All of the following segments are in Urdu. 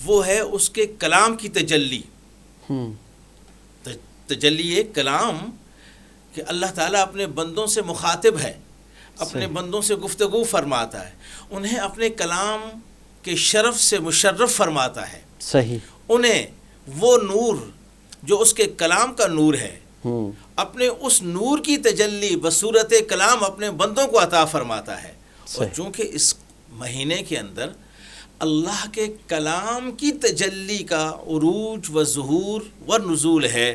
وہ ہے اس کے کلام کی تجلی. ہوں تجلی کلام کہ اللہ تعالیٰ اپنے بندوں سے مخاطب ہے, اپنے بندوں سے گفتگو فرماتا ہے, انہیں اپنے کلام کے شرف سے مشرف فرماتا ہے. صحیح. انہیں وہ نور جو اس کے کلام کا نور ہے, ہوں اپنے اس نور کی تجلی بصورت کلام اپنے بندوں کو عطا فرماتا ہے. اور چونکہ اس مہینے کے اندر اللہ کے کلام کی تجلی کا عروج و ظہور و نزول ہے,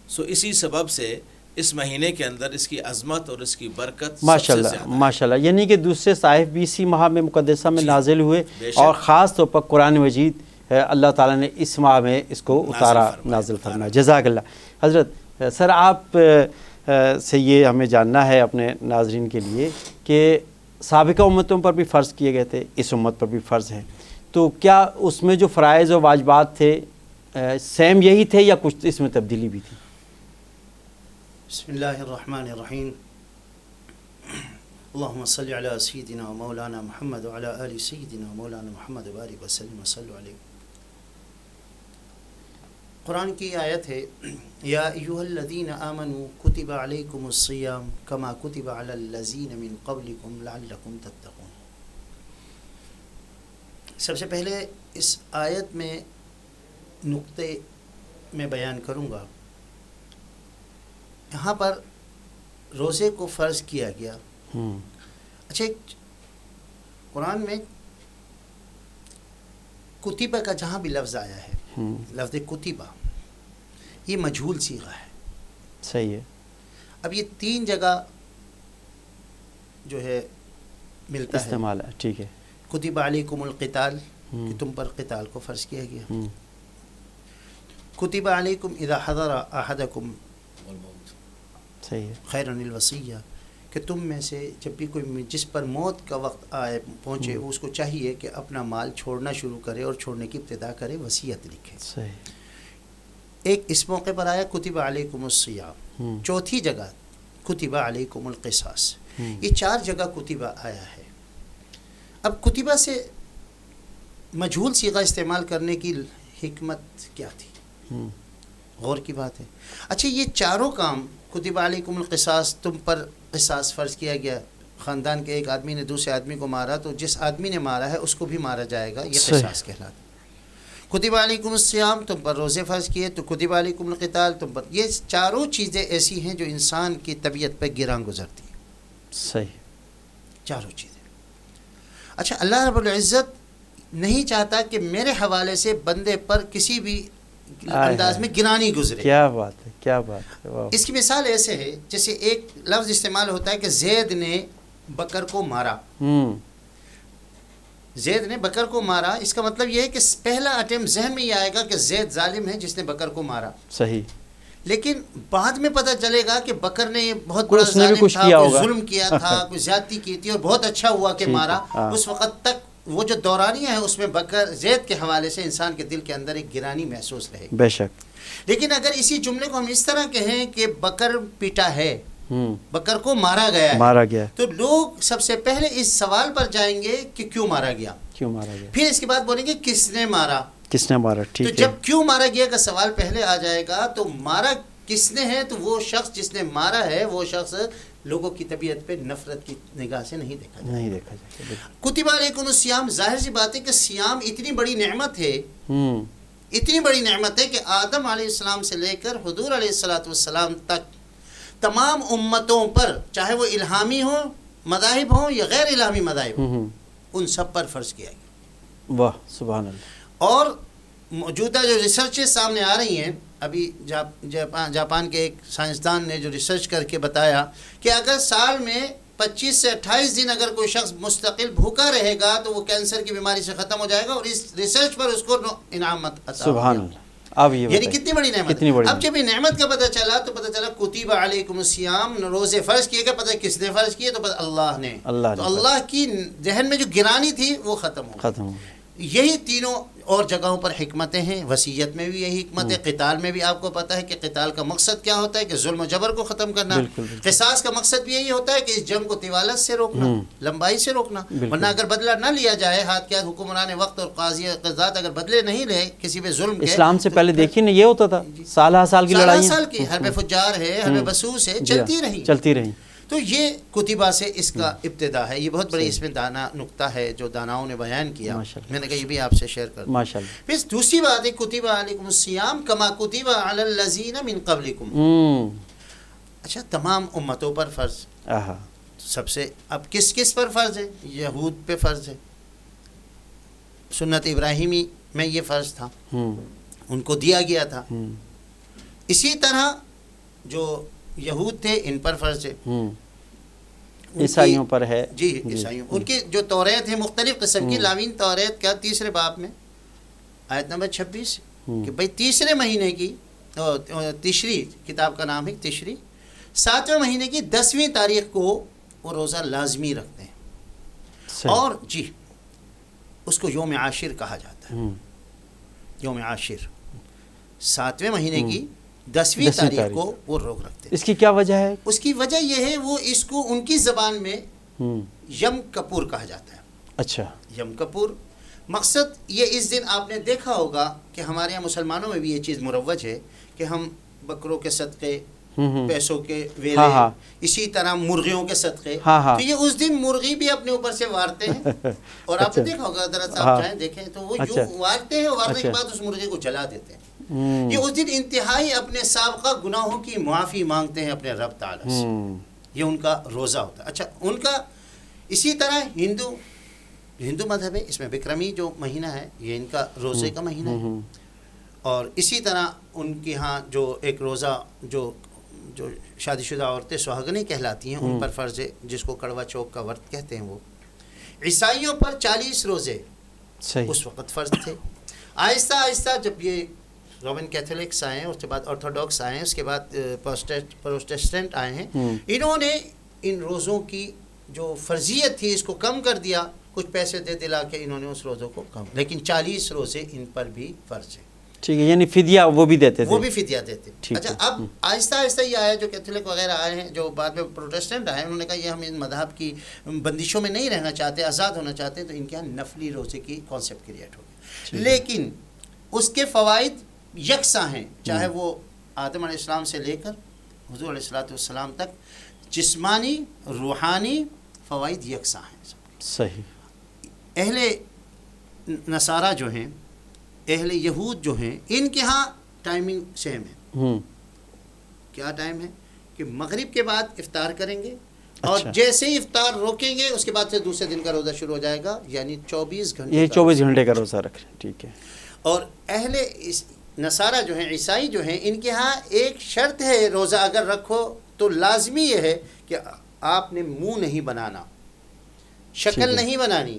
سو اسی سبب سے اس مہینے کے اندر اس کی عظمت اور اس کی برکت ماشاءاللہ ماشاءاللہ. یعنی کہ دوسرے صحائف بھی اسی ماہ میں مقدسہ میں نازل ہوئے, اور خاص طور پر قرآن مجید اللہ تعالیٰ نے اس ماہ میں اس کو اتارا, نازل فرمایا. جزاک اللہ. حضرت سر آپ سے یہ ہمیں جاننا ہے اپنے ناظرین کے لیے کہ سابقہ امتوں پر بھی فرض کیے گئے تھے, اس امت پر بھی فرض ہیں, تو کیا اس میں جو فرائض و واجبات تھے سیم یہی تھے یا کچھ اس میں تبدیلی بھی تھی؟ بسم اللہ الرحمن الرحیم. اللہم صلی علی سیدنا و مولانا محمد و علی آل سیدنا و مولانا محمد و بارک وسلم و صلو علیہ. قرآن کی آیت ہے یا ایھا الذین آمنوا کتب علیکم الصیام کما کتب علی الذین من قبلکم لعلکم تتقون. سب سے پہلے اس آیت میں نقطے میں بیان کروں گا. یہاں پر روزے کو فرض کیا گیا. اچھا, قرآن میں کتبہ کا جہاں بھی لفظ آیا ہے, لفظ کتبہ یہ مجہول صیغہ ہے. صحیح ہے. اب یہ 3 جگہ جو ہے ملتا استعمال ہے. ٹھیک ہے. کتب علیکم القتال کہ تم پر قتال کو فرض کیا گیا. کتب علیکم اذا حضر احدکم صحیح ہے. خیرن الوصیہ کہ تم میں سے جب بھی کوئی جس پر موت کا وقت آئے پہنچے اس کو چاہیے کہ اپنا مال چھوڑنا شروع کرے اور چھوڑنے کی ابتدا کرے, وصیت لکھے. صحیح. ایک اس موقع پر آیا کتب علیکم الصیام. چوتھی جگہ کتب علیکم القصاص. یہ 4 جگہ کتبہ آیا ہے. اب کتبہ سے مجہول صیغہ استعمال کرنے کی حکمت کیا تھی؟ غور کی بات ہے. اچھا, یہ چاروں کام کتب علیکم القصاص, تم پر قصاص فرض کیا گیا. خاندان کے ایک آدمی نے دوسرے آدمی کو مارا تو جس آدمی نے مارا ہے اس کو بھی مارا جائے گا, یہ قصاص کہلاتا. کتب علیکم الصیام, تم پر روزے فرض کیے, تو کتب علیکم القتال, تم پر. یہ چاروں چیزیں ایسی ہیں جو انسان کی طبیعت پہ گراں گزرتی ہیں. صحیح. چاروں چیزیں. اچھا, اللہ رب العزت نہیں چاہتا کہ میرے حوالے سے بندے پر کسی بھی انداز میں گرانی گزرے. کیا بات ہے, کیا بات ہے. اس کی مثال ایسے ہے جیسے ایک لفظ استعمال ہوتا ہے کہ زید نے بکر کو مارا. زید نے بکر کو مارا, اس کا مطلب یہ ہے کہ پہلا اٹیمپٹ ذہن میں یہ آئے گا کہ زید ظالم ہے جس نے بکر کو مارا. صحیح. لیکن بعد میں پتہ چلے گا کہ بکر نے بہت بڑا ظالم تھا, کوئی ظلم کیا تھا, کوئی زیادتی کی تھی, اور بہت اچھا ہوا کہ مارا. اس وقت تک وہ جو دورانیہ ہے اس میں بکر زید کے حوالے سے انسان کے دل کے اندر ایک گرانی محسوس رہے گی. بے شک. لیکن اگر اسی جملے کو ہم اس طرح کہیں کہ بکر پیٹا ہے, بکر کو مارا گیا ہے, تو لوگ سب سے پہلے اس سوال پر جائیں گے کہ کیوں مارا گیا, پھر اس کے بعد بولیں گے کس نے مارا. ٹھیک ہے. تو جب کیوں مارا گیا کا سوال پہلے آ جائے گا تو مارا کس نے ہے, تو وہ شخص جس نے مارا ہے وہ شخص لوگوں کی طبیعت پہ نفرت کی نگاہ سے نہیں دیکھا جائے. کتب علیکم الصیام, ظاہر سی بات ہے کہ صیام اتنی بڑی نعمت ہے, اتنی بڑی نعمت ہے کہ آدم علیہ السلام سے لے کر حضور علیہ السلام تک تمام امتوں پر, چاہے وہ الہامی ہوں مذاہب ہوں یا غیر الہامی مذاہب ہوں, ان سب پر فرض کیا گیا. واہ سبحان اللہ. اور موجودہ جو ریسرچیں سامنے آ رہی ہیں, ابھی جاپان کے ایک سائنسدان نے جو ریسرچ کر کے بتایا کہ اگر سال میں 25 سے 28 دن اگر کوئی شخص مستقل بھوکا رہے گا تو وہ کینسر کی بیماری سے ختم ہو جائے گا, اور اس ریسرچ پر اس کو انعامت عطا. سبحان اللہ. اب یہ یعنی کتنی بڑی نعمت. اب جب یہ نعمت کا پتہ چلا تو پتہ چلا کتب علیکم الصیام, روزے فرض کیے گئے, پتہ کس نے فرض کیے, تو پتہ اللہ نے. تو اللہ کی ذہن میں جو گرانی تھی وہ ختم ہو. یہی تینوں اور جگہوں پر حکمتیں ہیں. وصیت میں بھی یہی حکمت ہے. قتال میں بھی آپ کو پتہ ہے کہ قتال کا مقصد کیا ہوتا ہے کہ ظلم و جبر کو ختم کرنا. قصاص کا مقصد بھی یہی ہوتا ہے کہ اس جنگ کو طوالت سے روکنا, لمبائی سے روکنا. ورنہ اگر بدلہ نہ لیا جائے, ہاتھ کیا حکمران وقت اور قاضی قضات اگر بدلے نہیں لے کسی پہ ظلم کے, اسلام سے پہلے دیکھیے نا یہ ہوتا تھا, سالہ سال کی لڑائی, سال کی حرب فجار ہے, حرب بسوس ہے, چلتی رہی. تو یہ کتبہ سے اس کا ابتدا ہے. یہ بہت بڑی اس میں دانا نقطہ ہے جو داناؤں نے بیان کیا. میں نے کہا یہ بھی آپ سے شیئر کر دوں. ماشاءاللہ. پھر دوسری بات ہے کتب علیکم الصیام کما کتب علی الذین من قبلکم. اچھا, تمام امتوں پر فرض. سب سے اب کس پر فرض ہے؟ یہود پہ فرض ہے. سنت ابراہیمی میں یہ فرض تھا, ان کو دیا گیا تھا. اسی طرح جو یہود تھے ان پر فرض ہے. عیسائیوں پر ہے. جی عیسائیوں, ان کی جو توریت ہے مختلف قسم کی. لاوین توریت کا 3 باب میں آیت نمبر 26 کہ بھئی 3 مہینے کی, تشری کتاب کا نام ہے تشری, 7ویں مہینے کی 10ویں تاریخ کو وہ روزہ لازمی رکھتے ہیں. اور جی اس کو یوم عاشر کہا جاتا ہے. یوم عاشر 7ویں مہینے کی 10ویں تاریخ کو وہ روک رکھتے ہیں. اس کی کیا وجہ ہے؟ اس کی وجہ یہ ہے وہ اس کو ان کی زبان میں یم کپور کہا جاتا ہے. اچھا, یم کپور مقصد یہ, اس دن آپ نے دیکھا ہوگا کہ ہمارے یہاں مسلمانوں میں بھی یہ چیز مروج ہے کہ ہم بکروں کے صدقے, پیسوں کے ویلے, اسی طرح مرغیوں کے صدقے, تو یہ اس دن مرغی بھی اپنے اوپر سے وارتے ہیں. اور آپ نے دیکھا ہوگا ذرا صاحب جائیں دیکھیں تو وہ یوں وارتے ہیں, وارنے کے بعد اس مرغے کو جلا دیتے ہیں. یہ اس دن انتہائی اپنے سابقہ گناہوں کی معافی مانگتے ہیں اپنے رب تعالیٰ سے. یہ ان کا روزہ ہوتا ہے. اچھا, ان کا اسی طرح ہندو مذہب ہے, اس میں بکرمی جو مہینہ ہے یہ ان کا روزے کا مہینہ ہے. اور اسی طرح ان کے ہاں جو ایک روزہ جو شادی شدہ عورتیں سہاگنیں کہلاتی ہیں ان پر فرض ہے, جس کو کڑوا چوک کا ورت کہتے ہیں. وہ عیسائیوں پر 40 روزے اس وقت فرض تھے. آہستہ آہستہ جب یہ رومن کیتھولکس آئے ہیں, اس کے بعد آرتھوڈاکس آئے ہیں, اس کے بعد پروٹسٹنٹ آئے ہیں, انہوں نے ان روزوں کی جو فرضیت تھی اس کو کم کر دیا. کچھ پیسے دے دلا کے انہوں نے اس روزوں کو کم, لیکن 40 روزے ان پر بھی فرض ہے. ٹھیک ہے, یعنی فدیہ وہ بھی دیتے تھے. وہ بھی فدیہ دیتے. اچھا, اب آہستہ آہستہ یہ آیا جو کیتھولک وغیرہ آئے ہیں, جو بعد میں پروٹسٹنٹ آئے ہیں, انہوں نے کہا یہ ہم ان مذہب کی بندشوں میں نہیں رہنا چاہتے, آزاد ہونا چاہتے ہیں, تو ان کے یہاں نفلی روزے کی کانسیپٹ کریٹ ہو گیا. لیکن اس کے فوائد یکساں ہیں, چاہے وہ آدم علیہ السلام سے لے کر حضور علیہ السلام تک, جسمانی روحانی فوائد یکساں ہیں. صحیح. اہل نصارہ جو ہیں, اہل یہود جو ہیں, ان کے ہاں ٹائمنگ سیم ہے. کیا ٹائم ہے کہ مغرب کے بعد افطار کریں گے, اور جیسے ہی افطار روکیں گے اس کے بعد سے دوسرے دن کا روزہ شروع ہو جائے گا, یعنی 24 گھنٹے. یہ 24 گھنٹے کا روزہ رکھ رہے ہیں. ٹھیک ہے. اور اہل نصارہ جو ہیں, عیسائی جو ہیں, ان کے ہاں ایک شرط ہے, روزہ اگر رکھو تو لازمی یہ ہے کہ آپ نے منہ نہیں بنانا, شکل نہیں بنانی,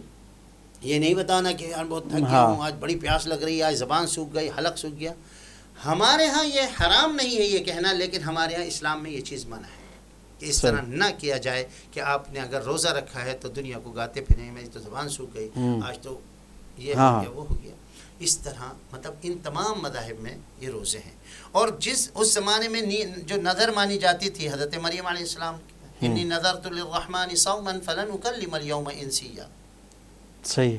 یہ نہیں بتانا کہ یار بہت تھک گیا ہوں, آج بڑی پیاس لگ رہی ہے, آج زبان سوکھ گئی, حلق سوکھ گیا. ہمارے ہاں یہ حرام نہیں ہے یہ کہنا, لیکن ہمارے ہاں اسلام میں یہ چیز منع ہے کہ اس طرح نہ کیا جائے کہ آپ نے اگر روزہ رکھا ہے تو دنیا کو گاتے پھریں, میری تو زبان سوکھ گئی, آج تو یہ ہو گیا وہ ہو گیا. اس طرح مطلب ان تمام مذاہب میں یہ روزے ہیں. اور اس زمانے میں جو نظر مانی جاتی تھی حضرت مریم علیہ السلام, انی نذرت للرحمن صوما فلن اکلم اليوم انسیا. صحیح.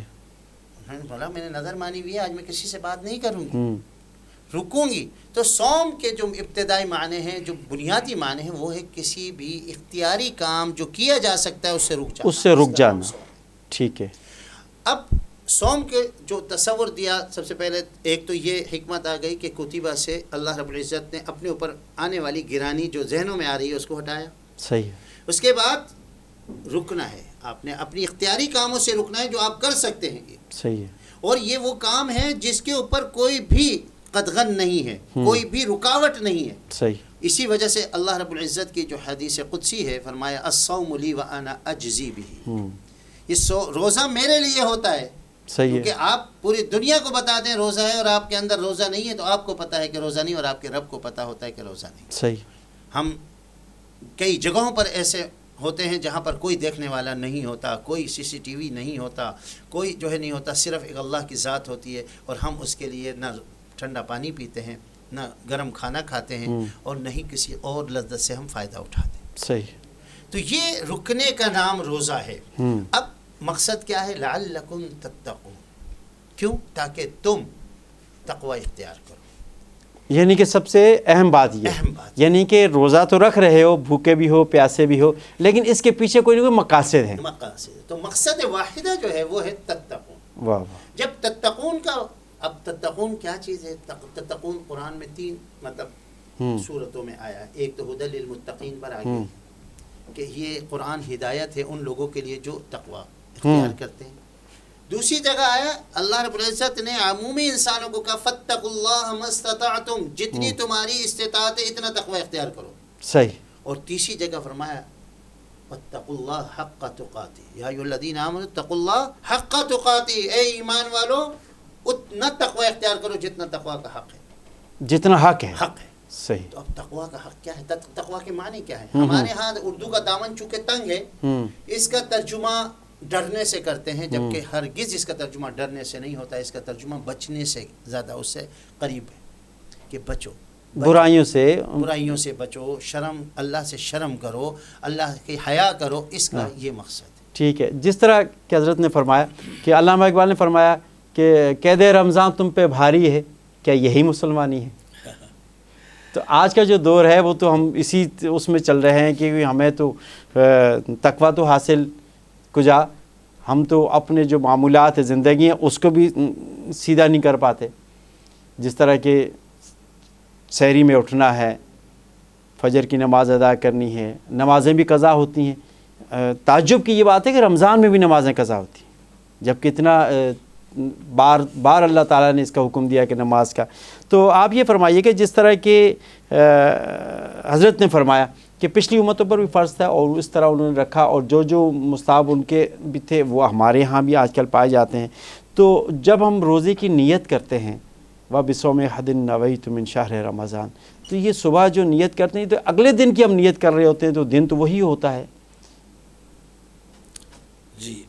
انہوں نے بولا میں نے نظر مانی ہوئی ہے, آج میں کسی سے بات نہیں کروں گی, رکوں گی. تو صوم کے جو ابتدائی معنی ہیں, جو بنیادی معنی ہیں, وہ ہے کسی بھی اختیاری کام جو کیا جا سکتا ہے اس سے رک جانا. ٹھیک ہے. اب صوم کے جو تصور دیا, سب سے پہلے ایک تو یہ حکمت آ گئی کہ کتبہ سے اللہ رب العزت نے اپنے اوپر آنے والی گرانی جو ذہنوں میں آ رہی ہے اس کو ہٹایا. صحیح. اس کے بعد رکنا ہے, آپ نے اپنی اختیاری کاموں سے رکنا ہے جو آپ کر سکتے ہیں. صحیح ہے. اور یہ وہ کام ہے جس کے اوپر کوئی بھی قدغن نہیں ہے, کوئی بھی رکاوٹ نہیں ہے. صحیح. اسی وجہ سے اللہ رب العزت کی جو حدیث قدسی ہے, فرمایا الصوم لی وانا اجزی بہ. یہ روزہ میرے لیے ہوتا ہے. صحیح. کیونکہ آپ پوری دنیا کو بتا دیں روزہ ہے اور آپ کے اندر روزہ نہیں ہے, تو آپ کو پتہ ہے کہ روزہ نہیں, اور آپ کے رب کو پتہ ہوتا ہے کہ روزہ نہیں. صحیح. ہم کئی جگہوں پر ایسے ہوتے ہیں جہاں پر کوئی دیکھنے والا نہیں ہوتا، کوئی CCTV نہیں ہوتا، کوئی جو ہے نہیں ہوتا، صرف ایک اللہ کی ذات ہوتی ہے، اور ہم اس کے لیے نہ ٹھنڈا پانی پیتے ہیں، نہ گرم کھانا کھاتے ہیں، اور نہ ہی کسی اور لذت سے ہم فائدہ اٹھاتے ہیں۔ صحیح۔ تو یہ رکنے کا نام روزہ ہے۔ اب مقصد کیا ہے؟ لعلکم تتقون، کیوں؟ تاکہ تم تقوی اختیار کرو۔ یعنی کہ سب سے اہم بات یہ، یعنی کہ روزہ تو رکھ رہے ہو، بھوکے بھی ہو، پیاسے بھی ہو، لیکن اس کے پیچھے کوئی نہ کوئی مقاصد ہیں۔ مقاصد، تو مقصد واحدہ جو ہے وہ ہے تتقون۔ واہ واہ۔ جب تتقون کا، اب تتقون کیا چیز ہے؟ تتقون قرآن میں 3 مطلب صورتوں میں آیا ہے۔ ایک تو ہدی للمتقین پر آگے کہ یہ قرآن ہدایت ہے ان لوگوں کے لیے جو تقوی اختیار کرتے ہیں۔ دوسری جگہ آیا اللہ رب العزت نے عمومی انسانوں کو کہا فاتقوا اللہ ما استطعتم، جتنی تمہاری استطاعت ہے اتنا تقوی اختیار کرو۔ صحیح۔ اور تیسری جگہ فرمایا واتقوا اللہ حق تقاتی یا ایھا الذین آمنوا اتقوا اللہ حق تقاتی، اے ایمان والو اتنا تقوی اختیار کرو جتنا تقوی کا حق ہے، جتنا حق ہے۔ حق ہے۔ صحیح۔ تو اب تقوی کا حق کیا ہے؟ تقوی کے معنی کیا ہے؟ ہمارے ہاں اردو کا دامن چونکہ تنگ ہے، اس کا ترجمہ ڈرنے سے کرتے ہیں، جبکہ ہرگز اس کا ترجمہ ڈرنے سے نہیں ہوتا، اس کا ترجمہ بچنے سے زیادہ اس سے قریب ہے کہ بچو، برائیوں سے، برائیوں سے بچو، شرم، اللہ سے شرم کرو، اللہ کی حیا کرو، اس کا یہ مقصد ہے۔ ٹھیک ہے۔ جس طرح کہ حضرت نے فرمایا کہ علامہ اقبال نے فرمایا کہ قید رمضان تم پہ بھاری ہے، کیا یہی مسلمانی ہے؟ تو آج کا جو دور ہے وہ تو ہم اسی اس میں چل رہے ہیں کہ ہمیں تو تقویٰ تو حاصل کجا، ہم تو اپنے جو معمولات زندگی ہیں اس کو بھی سیدھا نہیں کر پاتے۔ جس طرح کہ سحری میں اٹھنا ہے، فجر کی نماز ادا کرنی ہے، نمازیں بھی قضا ہوتی ہیں۔ تعجب کی یہ بات ہے کہ رمضان میں بھی نمازیں قضا ہوتی ہیں، جبکہ اتنا بار اللہ تعالیٰ نے اس کا حکم دیا کہ نماز کا۔ تو آپ یہ فرمائیے کہ جس طرح کہ حضرت نے فرمایا کہ پچھلی امتوں پر بھی فرض تھا اور اس طرح انہوں نے رکھا، اور جو مستحب ان کے بھی تھے وہ ہمارے ہاں بھی آج کل پائے جاتے ہیں۔ تو جب ہم روزے کی نیت کرتے ہیں وَبِصَوْمِ حَدٍ نَوَيْتُ مِنْ شَهْرِ رمضان، تو یہ صبح جو نیت کرتے ہیں تو اگلے دن کی ہم نیت کر رہے ہوتے ہیں، تو دن تو وہی ہوتا ہے۔ جی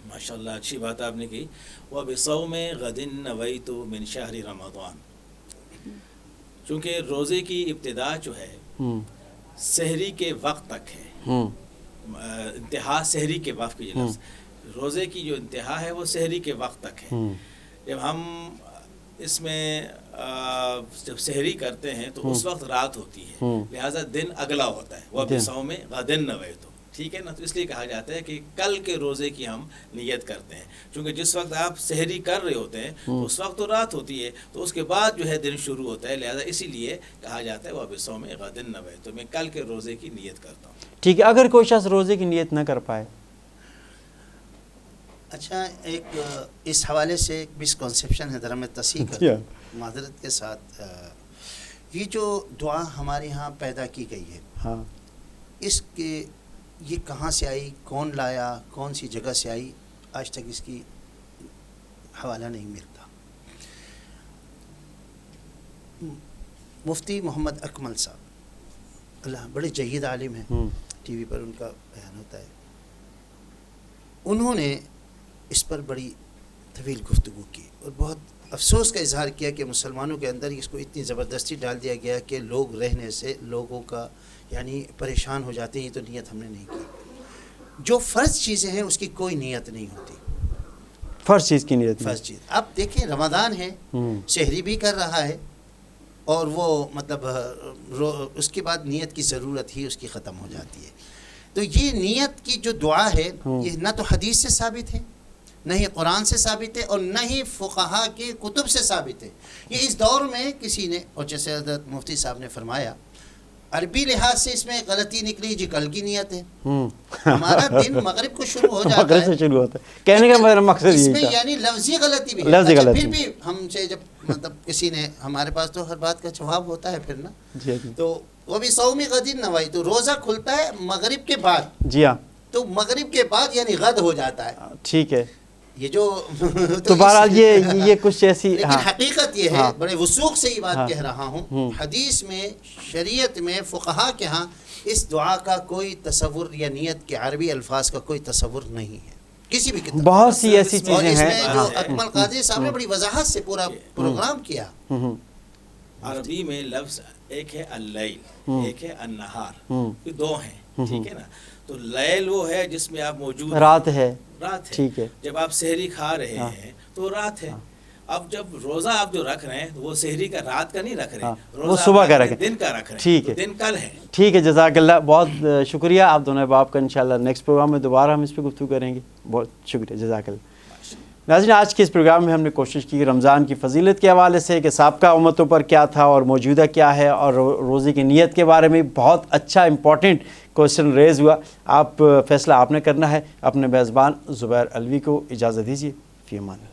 ماشاءاللہ، اچھی بات آپ نے کی۔ وَبِصَوْمِ غَدٍ نَوَيْتُ مِنْ شَهْرِ رمضان، چونکہ روزے کی ابتدا جو ہے سحری کے وقت تک ہے، انتہا سحری کے وقت کی لفظ، روزے کی جو انتہا ہے وہ سحری کے وقت تک ہے۔ جب ہم اس میں جب سحری کرتے ہیں تو اس وقت رات ہوتی ہے، لہٰذا دن اگلا ہوتا ہے، وہ بِصَوْمِ غَدٍ نَوَيْتُ، ٹھیک ہے نا؟ تو اس لیے کہا جاتا ہے کہ کل کے روزے کی ہم نیت کرتے ہیں، چونکہ جس وقت آپ سحری کر رہے ہوتے ہیں تو اس وقت تو رات ہوتی ہے، تو اس کے بعد جو ہے دن شروع ہوتا ہے، لہٰذا اسی لیے کہا جاتا ہے وہ بِصَوْمِ غَدٍ نَوَيْتُ، میں کل کے روزے کی نیت کرتا ہوں۔ ٹھیک ہے۔ اگر کوئی شخص روزے کی نیت نہ کر پائے؟ اچھا، ایک اس حوالے سے ایک مسکنسیپشن ہے، ذرا میں تصحیح کر معذرت کے ساتھ، یہ جو دعا ہمارے ہاں پیدا کی گئی ہے، ہاں، اس کے یہ کہاں سے آئی، کون لایا، کون سی جگہ سے آئی، آج تک اس کی حوالہ نہیں ملتا۔ مفتی محمد اکمل صاحب، اللہ بڑے جید عالم ہیں، ٹی وی پر ان کا بیان ہوتا ہے، انہوں نے اس پر بڑی طویل گفتگو کی اور بہت افسوس کا اظہار کیا کہ مسلمانوں کے اندر اس کو اتنی زبردستی ڈال دیا گیا کہ لوگ رہنے سے لوگوں کا یعنی پریشان ہو جاتے ہیں، یہ تو نیت ہم نے نہیں کی۔ جو فرض چیزیں ہیں اس کی کوئی نیت نہیں ہوتی، فرض چیز کی نیت، فرض چیز۔ اب دیکھیں رمضان ہے، سحری بھی کر رہا ہے، اور وہ مطلب اس کے بعد نیت کی ضرورت ہی اس کی ختم ہو جاتی ہے۔ تو یہ نیت کی جو دعا ہے یہ نہ تو حدیث سے ثابت ہے، نہ ہی قرآن سے ثابت ہے، اور نہ ہی فقہا کے کتب سے ثابت ہے۔ یہ اس دور میں کسی نے، اور جیسے حضرت مفتی صاحب نے فرمایا، عربی لحاظ سے اس میں غلطی نکلی، جی کل کی نیت ہے۔ ہمارا دن مغرب کو شروع ہو جاتا ہے، مغرب سے شروع ہوتا ہے، کہنے کا میرا مقصد اس یہی میں تھا، یعنی لفظی غلطی بھی ہے۔ لفظی اچھا، غلطی، پھر بھی ہم سے جب مطلب کسی نے، ہمارے پاس تو ہر بات کا جواب ہوتا ہے پھر نا، جی تو وہ بھی صوم غد نویت، تو روزہ کھلتا ہے مغرب کے بعد، جی ہاں، تو مغرب کے بعد یعنی غد ہو جاتا ہے، ٹھیک ہے۔ یہ جو تو بہرحال یہ کچھ ایسی، لیکن حقیقت یہ ہے، بڑے وثوق سے یہ بات کہہ رہا ہوں، حدیث میں، شریعت میں، فقہا کے ہاں اس دعا کا کوئی تصور یا نیت کے عربی الفاظ کا کوئی تصور نہیں ہے کسی بھی کتاب. بہت سی ایسی اور چیزیں اس ہیں. میں جو اکمل قادری صاحب نے بڑی وضاحت سے پورا پروگرام کیا. عربی میں لفظ ایک ہے اللیل، ایک ہے النہار، یہ دو ہیں، ٹھیک ہے نا. تو لیل وہ ہے جس میں آپ موجود رات ہے، رات ہے. ٹھیک ہے. جب آپ سحری کھا رہے ہیں تو رات ہے. اب جب روزہ آپ جو رکھ رہے ہیں وہ سحری کا رات کا نہیں رکھ رہے، وہ صبح کا رکھیں، دن کا رکھ رہے ہیں. ٹھیک ہے، دن کل ہے. ٹھیک ہے. جزاک اللہ، بہت شکریہ. آپ دونوں باپ کا انشاءاللہ نیکسٹ پروگرام میں دوبارہ ہم اس پہ گفتگو کریں گے. بہت شکریہ، جزاک اللہ. ناظرین، آج کے اس پروگرام میں ہم نے کوشش کی رمضان کی فضیلت کے حوالے سے کہ سابقہ امتوں پر کیا تھا اور موجودہ کیا ہے، اور روزے کی نیت کے بارے میں بہت اچھا امپورٹنٹ کوشچن ریز ہوا. آپ فیصلہ آپ نے کرنا ہے. اپنے میزبان زبیر علوی کو اجازت دیجیے. فی امان اللہ.